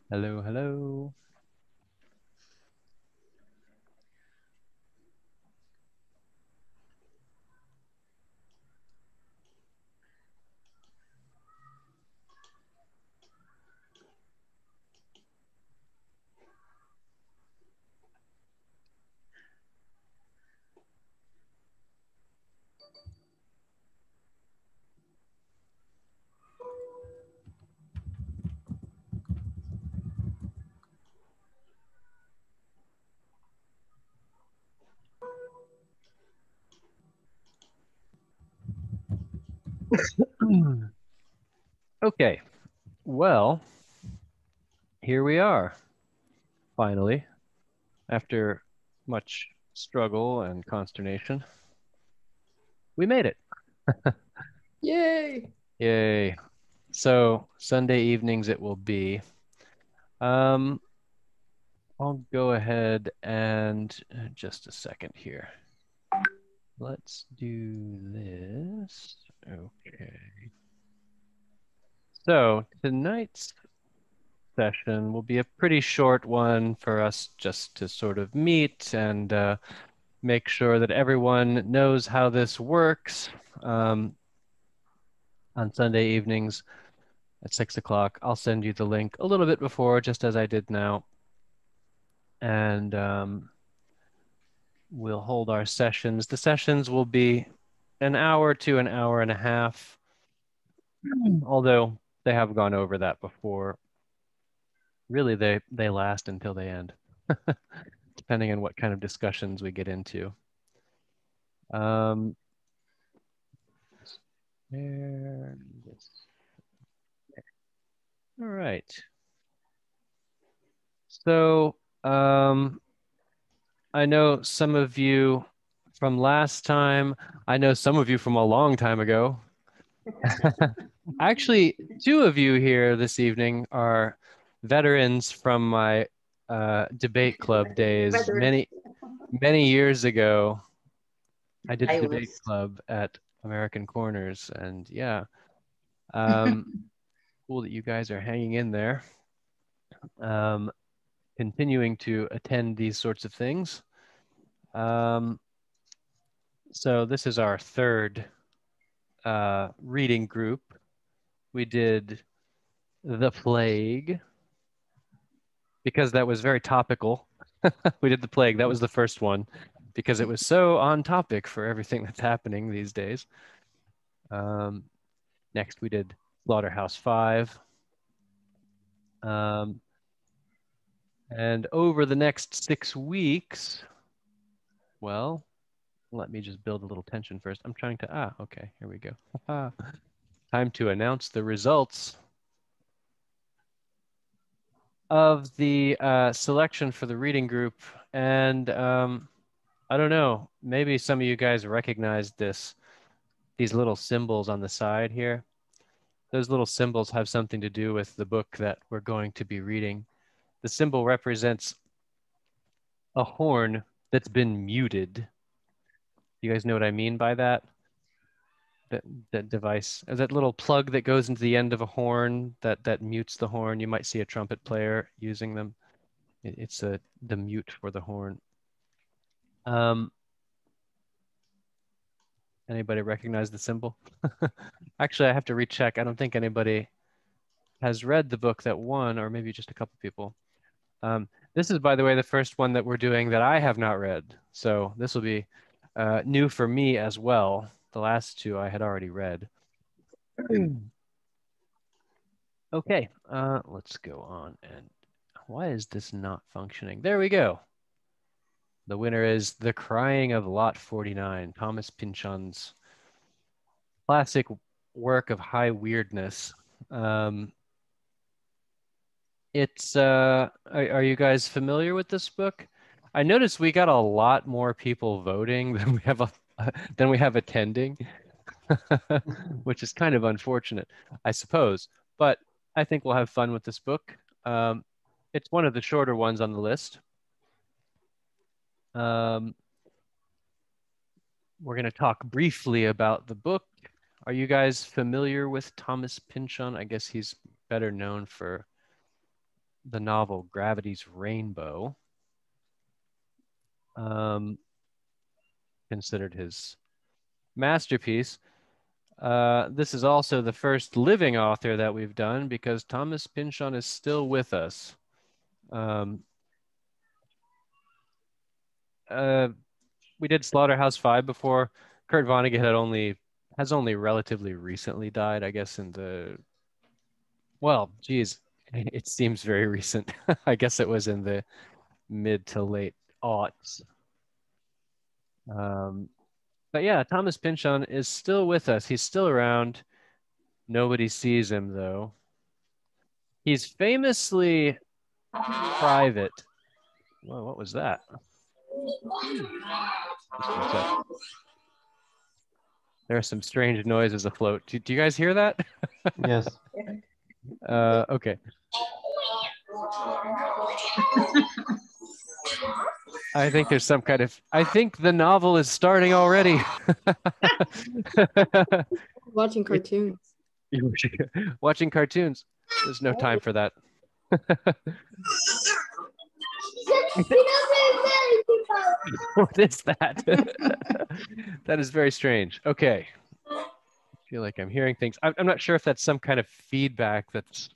Hello, hello. Okay, well, here we are, finally, after much struggle and consternation. We made it. Yay! Yay. So, Sunday evenings it will be. I'll go ahead and just a second here. Let's do this. Okay. So, tonight's session will be a pretty short one for us just to sort of meet and make sure that everyone knows how this works. On Sunday evenings at 6 o'clock, I'll send you the link a little bit before, just as I did now. And we'll hold our sessions. The sessions will be an hour to an hour and a half, although they have gone over that before. Really, they last until they end, depending on what kind of discussions we get into. There, this. All right. So, I know some of you from last time. I know some of you from a long time ago. Actually, two of you here this evening are veterans from my debate club days. Many years ago, I did the debate club at American Corners, and yeah, cool that you guys are hanging in there, continuing to attend these sorts of things. So this is our third reading group. We did The Plague because that was very topical. We did The Plague. That was the first one because it was so on topic for everything that's happening these days. Next, we did Slaughterhouse 5. And over the next 6 weeks, well, let me just build a little tension first. I'm trying to, okay, here we go. Time to announce the results of the selection for the reading group. And I don't know, maybe some of you guys recognize these little symbols on the side here. Those little symbols have something to do with the book that we're going to be reading. The symbol represents a horn that's been muted. You guys know what I mean by that? That device, that little plug that goes into the end of a horn that mutes the horn. You might see a trumpet player using them. It's the mute for the horn. Anybody recognize the symbol? Actually, I have to recheck. I don't think anybody has read the book that won, or maybe just a couple people. This is, by the way, the first one that we're doing that I have not read. So this will be new for me as well. The last two I had already read. Okay, let's go on. And why is this not functioning? There we go. The winner is The Crying of Lot 49, Thomas Pynchon's classic work of high weirdness. It's are you guys familiar with this book? I noticed we got a lot more people voting than we have attending, which is kind of unfortunate, I suppose. But I think we'll have fun with this book. Um, it's one of the shorter ones on the list. Um, we're going to talk briefly about the book. Are you guys familiar with Thomas Pynchon? I guess he's better known for the novel Gravity's Rainbow, considered his masterpiece. This is also the first living author that we've done because Thomas Pynchon is still with us. Um, uh, we did Slaughterhouse-Five before. Kurt Vonnegut has only relatively recently died, I guess well, geez, it seems very recent. I guess it was in the mid to late aughts. But yeah, Thomas Pynchon is still with us. He's still around. Nobody sees him though. He's famously private. Whoa, what was that? There are some strange noises afloat. Do you guys hear that? Yes. Okay. I think there's some kind of. I think the novel is starting already. Watching cartoons. Watching cartoons. There's no time for that. What is that? That is very strange. Okay. I feel like I'm hearing things. I'm not sure if that's some kind of feedback that's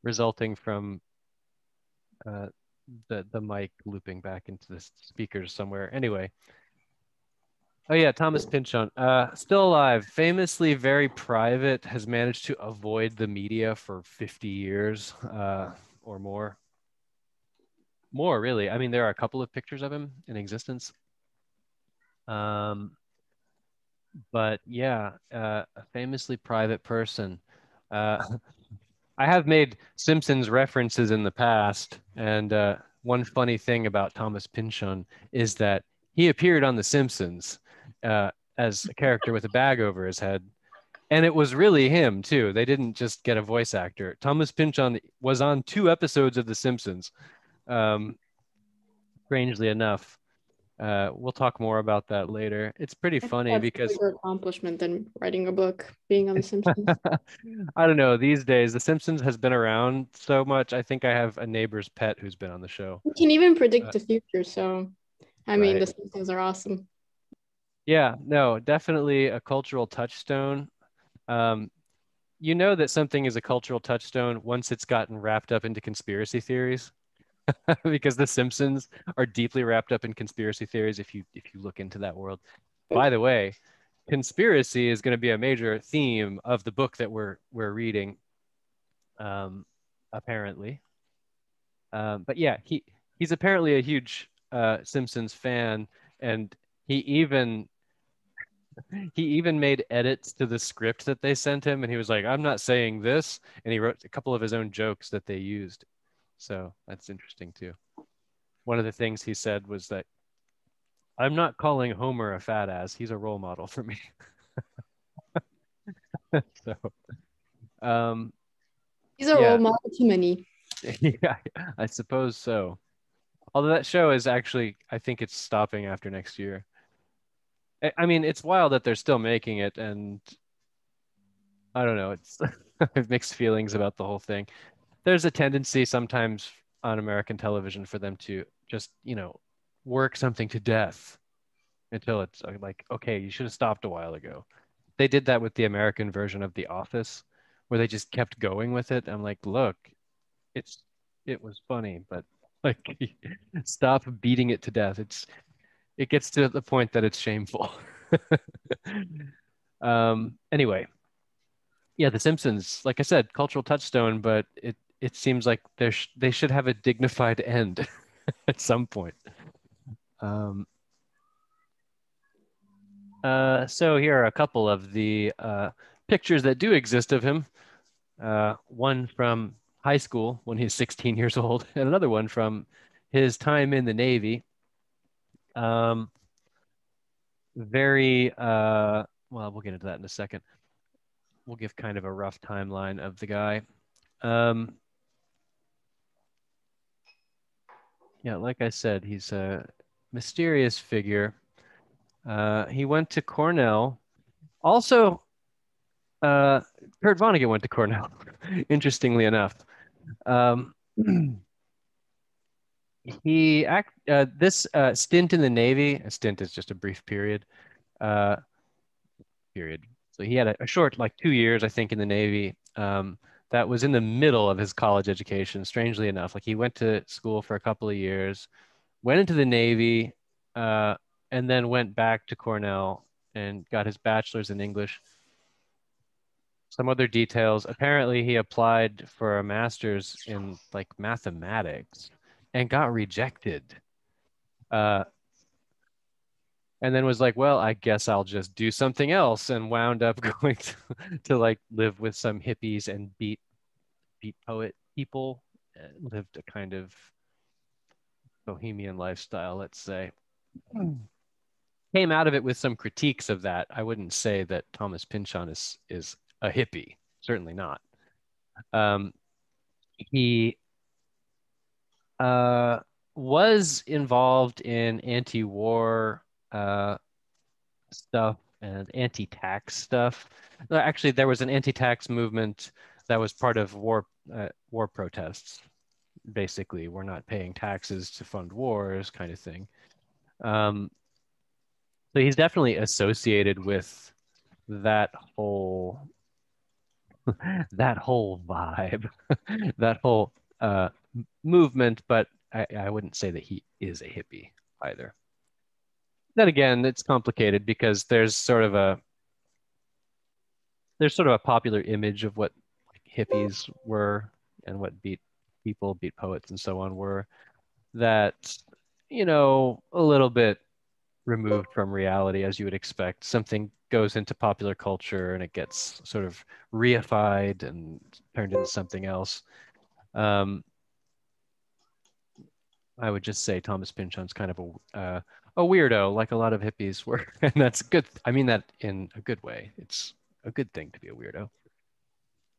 resulting from the mic looping back into the speakers somewhere. Anyway. Oh yeah, Thomas Pynchon. Still alive, famously very private, has managed to avoid the media for 50 years or more. More, really. I mean, there are a couple of pictures of him in existence. But yeah, a famously private person. I have made Simpsons references in the past, and one funny thing about Thomas Pynchon is that he appeared on The Simpsons as a character with a bag over his head, and it was really him too. They didn't just get a voice actor. Thomas Pynchon was on 2 episodes of The Simpsons. Strangely enough. We'll talk more about that later. It's pretty funny That's because a bigger accomplishment than writing a book, being on The Simpsons. I don't know, these days The Simpsons has been around so much. I think I have a neighbor's pet who's been on the show. You can even predict the future, so I mean, Right. The Simpsons are awesome. Yeah, no, definitely a cultural touchstone. You know that something is a cultural touchstone once it's gotten wrapped up into conspiracy theories. Because The Simpsons are deeply wrapped up in conspiracy theories if you look into that world. By the way, conspiracy is going to be a major theme of the book that we're reading, apparently. But yeah, he's apparently a huge Simpsons fan, and he even made edits to the script that they sent him, and he was like, "I'm not saying this," and he wrote a couple of his own jokes that they used. So that's interesting too. One of the things he said was that I'm not calling Homer a fat ass. He's a role model for me. So, He's a role model to many. Yeah, I suppose so. Although that show is actually, I think it's stopping after next year. I mean, it's wild that they're still making it, and I don't know. It's I have mixed feelings about the whole thing. There's a tendency sometimes on American television for them to just, work something to death until it's like, okay, you should have stopped a while ago. They did that with the American version of The Office, where they just kept going with it. I'm like, look, it was funny, but like, stop beating it to death. It gets to the point that it's shameful. Anyway, yeah, The Simpsons, like I said, cultural touchstone, but it seems like they should have a dignified end at some point. So here are a couple of the pictures that do exist of him. One from high school when he's 16 years old, and another one from his time in the Navy. Very, well, we'll get into that in a second. We'll give kind of a rough timeline of the guy. Yeah, like I said, he's a mysterious figure. He went to Cornell. Also, Kurt Vonnegut went to Cornell, interestingly enough. Um, this stint in the Navy, a stint is just a brief period. Uh, So he had a short, like 2 years, I think, in the Navy. That was in the middle of his college education, strangely enough. Like he went to school for a couple of years, went into the Navy, uh, and then went back to Cornell and got his bachelor's in English. Some other details. Apparently, he applied for a master's in like mathematics and got rejected. Uh, and then was like, well, I guess I'll just do something else, and wound up going to like live with some hippies and beat poet people. Lived a kind of bohemian lifestyle, let's say. Came out of it with some critiques of that. I wouldn't say that Thomas Pynchon is a hippie, certainly not. He uh, was involved in anti-war stuff and anti-tax stuff. Actually, there was an anti-tax movement that was part of war protests. Basically, we're not paying taxes to fund wars, kind of thing. So he's definitely associated with that whole that whole vibe, that whole movement. But I wouldn't say that he is a hippie either. Then again, it's complicated because there's sort of a popular image of what hippies were and what beat people, beat poets, and so on were that, a little bit removed from reality, as you would expect. Something goes into popular culture and it gets sort of reified and turned into something else. I would just say Thomas Pynchon's kind of a weirdo, like a lot of hippies were, and that's good. I mean that in a good way. It's a good thing to be a weirdo.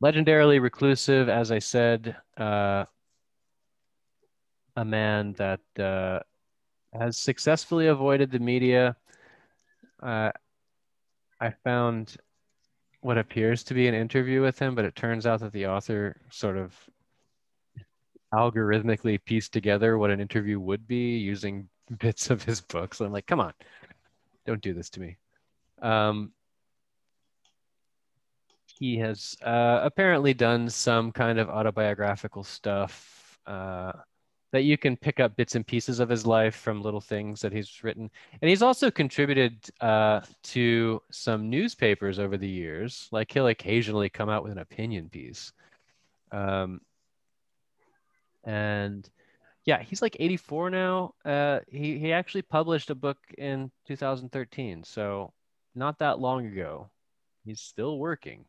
Legendarily reclusive, as I said, a man that has successfully avoided the media. Uh, I found what appears to be an interview with him, but it turns out that the author sort of algorithmically pieced together what an interview would be using bits of his books. So I'm like, come on, don't do this to me. He has apparently done some kind of autobiographical stuff that you can pick up bits and pieces of his life from little things that he's written. And he's also contributed to some newspapers over the years. Like he'll occasionally come out with an opinion piece. And yeah, he's like 84 now. He actually published a book in 2013, so not that long ago. He's still working.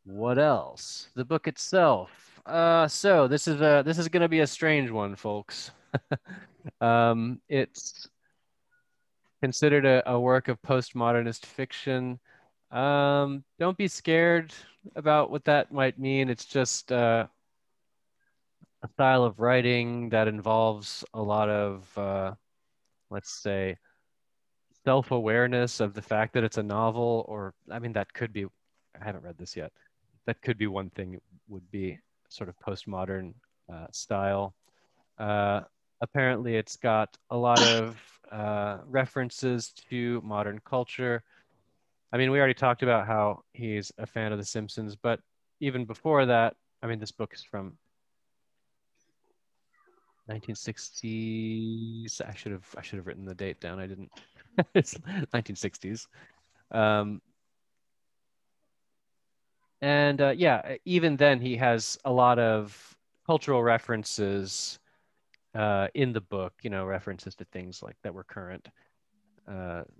What else? The book itself. So this is gonna be a strange one, folks. It's considered a work of postmodernist fiction. Don't be scared about what that might mean. It's just a style of writing that involves a lot of, let's say, self-awareness of the fact that it's a novel, or I mean, that could be, I haven't read this yet. That could be one thing, would be sort of postmodern style. Uh, Apparently, it's got a lot of references to modern culture. I mean, we already talked about how he's a fan of The Simpsons, but even before that, I mean, this book is from 1960s. I should have written the date down. I didn't. It's 1960s. And yeah, even then he has a lot of cultural references in the book, references to things like that were current,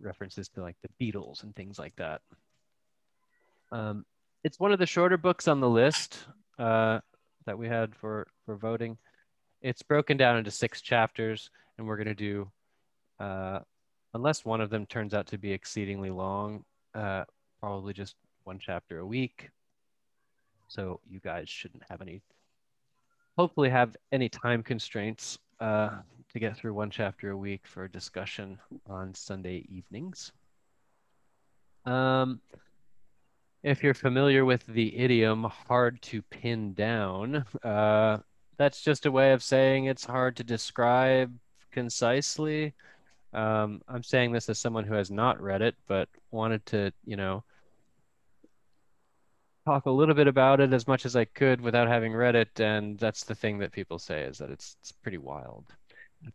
references to like the Beatles and things like that. It's one of the shorter books on the list that we had for voting. It's broken down into 6 chapters, and we're going to do, unless one of them turns out to be exceedingly long, probably just 1 chapter a week. So you guys shouldn't have hopefully have any time constraints to get through 1 chapter a week for a discussion on Sunday evenings. If you're familiar with the idiom hard to pin down, that's just a way of saying it's hard to describe concisely. I'm saying this as someone who has not read it, but wanted to, talk a little bit about it as much as I could without having read it. And that's the thing that people say, is that it's pretty wild.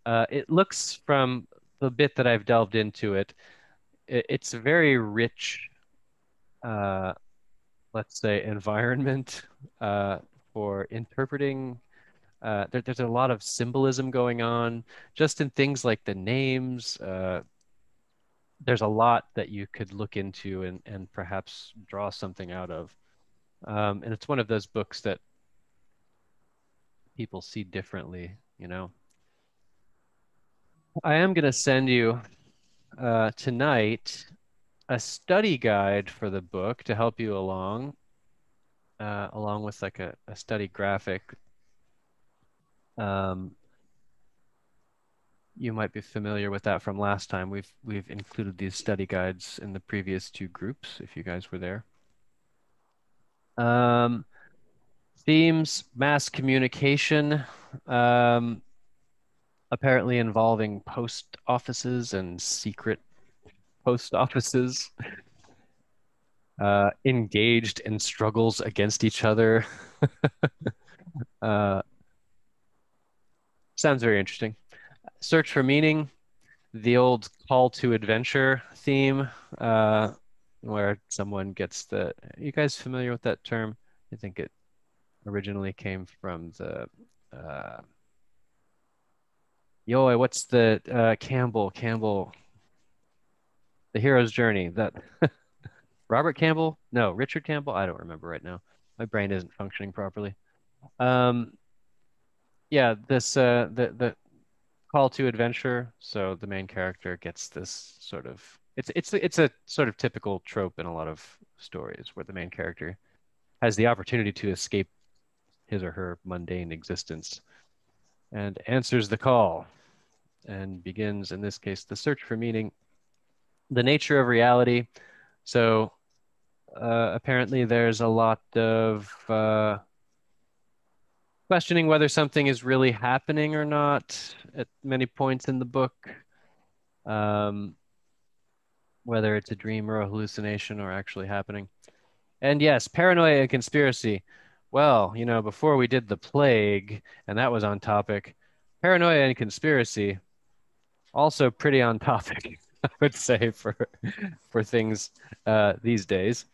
It looks, from the bit that I've delved into it, it's a very rich, let's say, environment for interpreting. There's a lot of symbolism going on, just in things like the names. There's a lot that you could look into and perhaps draw something out of. And it's one of those books that people see differently, I am going to send you tonight a study guide for the book to help you along with like a study graphic. You might be familiar with that from last time. We've included these study guides in the previous 2 groups, if you guys were there. Themes, mass communication, apparently involving post offices and secret post offices, engaged in struggles against each other. Sounds very interesting. Search for meaning, the old call to adventure theme, where someone gets you guys familiar with that term? I think it originally came from the, what's the, Campbell, The Hero's Journey, that, Robert Campbell? No, Richard Campbell? I don't remember right now. My brain isn't functioning properly. Yeah, this, the call to adventure. So the main character gets this sort of, it's a sort of typical trope in a lot of stories where the main character has the opportunity to escape his or her mundane existence and answers the call and begins, in this case, the search for meaning, the nature of reality. So apparently there's a lot of questioning whether something is really happening or not at many points in the book. Whether it's a dream or a hallucination or actually happening. And yes, paranoia and conspiracy. Well, before we did the plague, and that was on topic, paranoia and conspiracy, also pretty on topic, I would say, for things these days.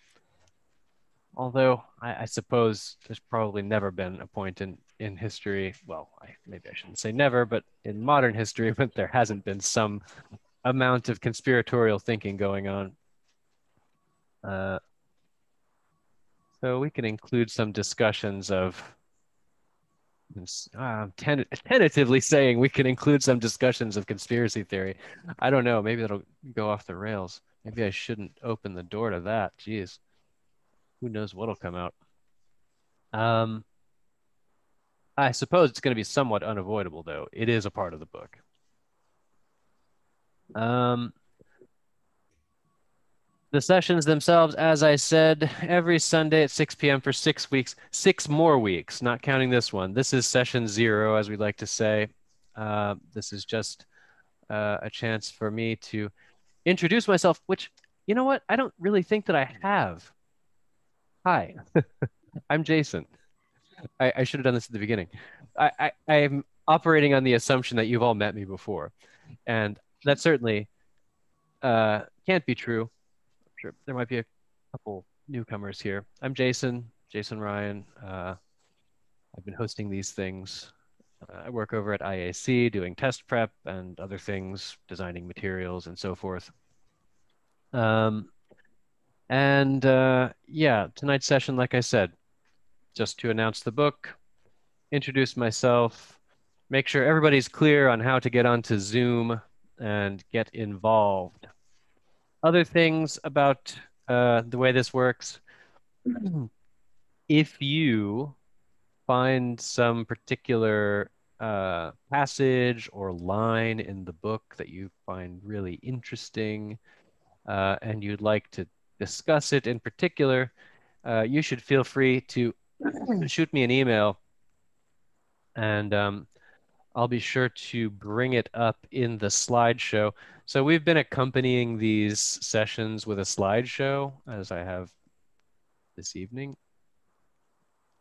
Although I suppose there's probably never been a point in history, well, maybe I shouldn't say never, but in modern history, but there hasn't been some amount of conspiratorial thinking going on. So we can include some discussions of, tentatively saying we can include some discussions of conspiracy theory. I don't know, maybe that'll go off the rails. Maybe I shouldn't open the door to that. Jeez, who knows what'll come out. I suppose it's going to be somewhat unavoidable, though. It is a part of the book. The sessions themselves, as I said, every Sunday at 6 p.m. for 6 weeks, 6 more weeks, not counting this one. This is session 0, as we like to say. This is just a chance for me to introduce myself, which, you know what? I don't really think that I have. Hi, I'm Jason. I should have done this at the beginning. I'm operating on the assumption that you've all met me before, and that certainly can't be true. Sure, there might be a couple newcomers here. I'm Jason Ryan. I've been hosting these things. I work over at IAC doing test prep and other things, designing materials and so forth. Yeah, tonight's session, like I said, just to announce the book, introduce myself, make sure everybody's clear on how to get onto Zoom and get involved. Other things about the way this works, if you find some particular passage or line in the book that you find really interesting and you'd like to discuss it in particular, you should feel free to shoot me an email and I'll be sure to bring it up in the slideshow. So we've been accompanying these sessions with a slideshow, as I have this evening,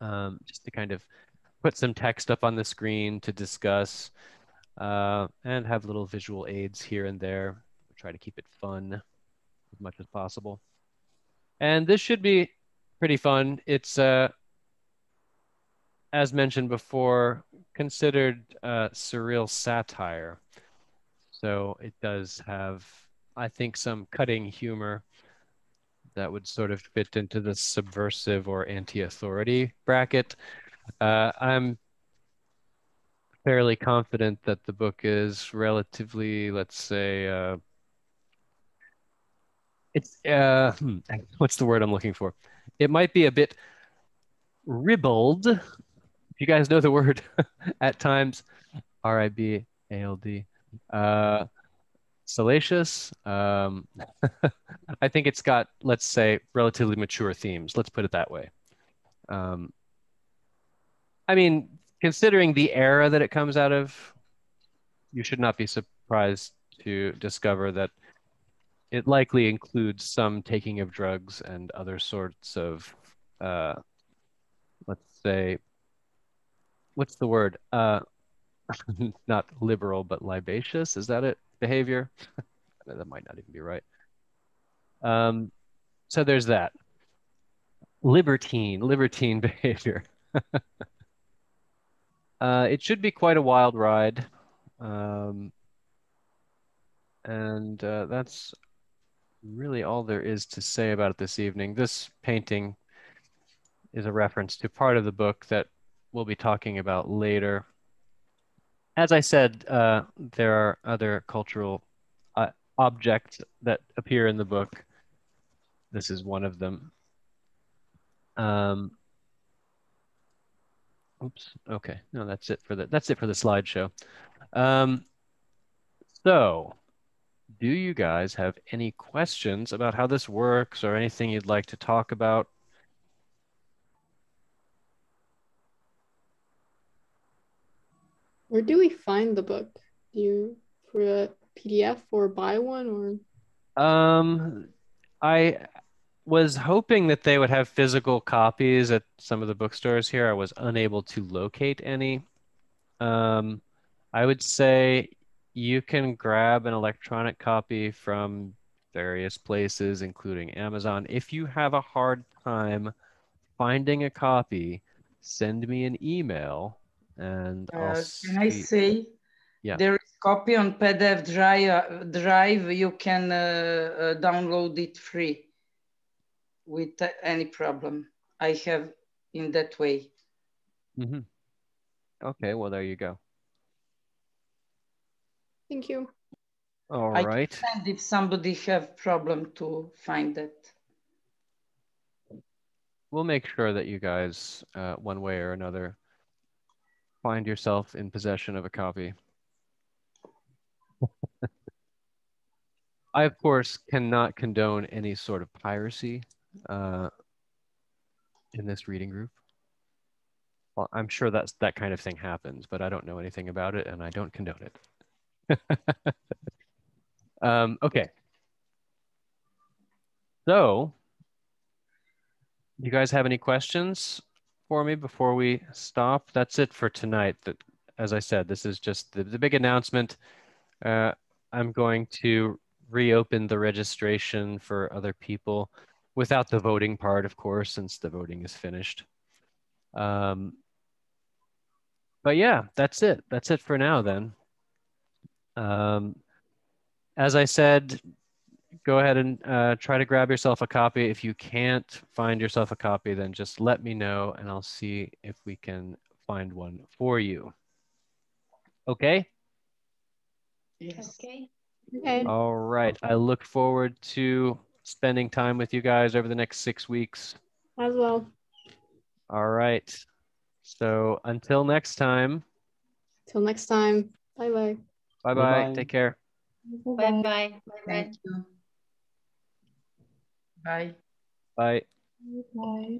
just to kind of put some text up on the screen to discuss and have little visual aids here and there. Try to keep it fun as much as possible. And this should be pretty fun. It's, as mentioned before, considered surreal satire. So it does have, I think, some cutting humor that would sort of fit into the subversive or anti-authority bracket. I'm fairly confident that the book is relatively, let's say, it's what's the word I'm looking for? It might be a bit ribald. If you guys know the word at times, R-I-B-A-L-D. Salacious. I think it's got, let's say, relatively mature themes. Let's put it that way. Um, I mean, considering the era that it comes out of, you should not be surprised to discover that it likely includes some taking of drugs and other sorts of, let's say, what's the word? Not liberal, but libacious. Is that it? Behavior? That might not even be right. So there's that. Libertine behavior. It should be quite a wild ride. And that's really all there is to say about it this evening. This painting is a reference to part of the book that we'll be talking about later. As I said, there are other cultural objects that appear in the book. This is one of them. Oops. Okay. No, that's it for the slideshow. So, do you guys have any questions about how this works or anything you'd like to talk about? Where do we find the book? Do you for a PDF or buy one or? I was hoping that they would have physical copies at some of the bookstores here. I was unable to locate any. Um, I would say you can grab an electronic copy from various places, including Amazon. If you have a hard time finding a copy, send me an email and I'll Can I see. say? Yeah. There is copy on PDF drive. You can download it free with any problem. I have in that way. Mm-hmm. Okay, well, there you go. Thank you. All I right. can send if somebody have problem to find that. We'll make sure that you guys, one way or another, find yourself in possession of a copy. I, of course, cannot condone any sort of piracy in this reading group. Well, I'm sure that kind of thing happens, but I don't know anything about it and I don't condone it. Okay. So, you guys have any questions for me before we stop? That's it for tonight. As I said, this is just the big announcement. I'm going to reopen the registration for other people without the voting part, of course, since the voting is finished. But yeah, that's it. That's it for now then. As I said, go ahead and try to grab yourself a copy. If you can't find yourself a copy, then just let me know and I'll see if we can find one for you. Okay? Yes. Okay. Okay. All right. I look forward to spending time with you guys over the next 6 weeks. As well. All right. So until next time, Till next time. Bye-bye. bye-bye. Bye-bye. Take care. Bye-bye. Bye-bye. Thank you. Bye. Bye. Bye.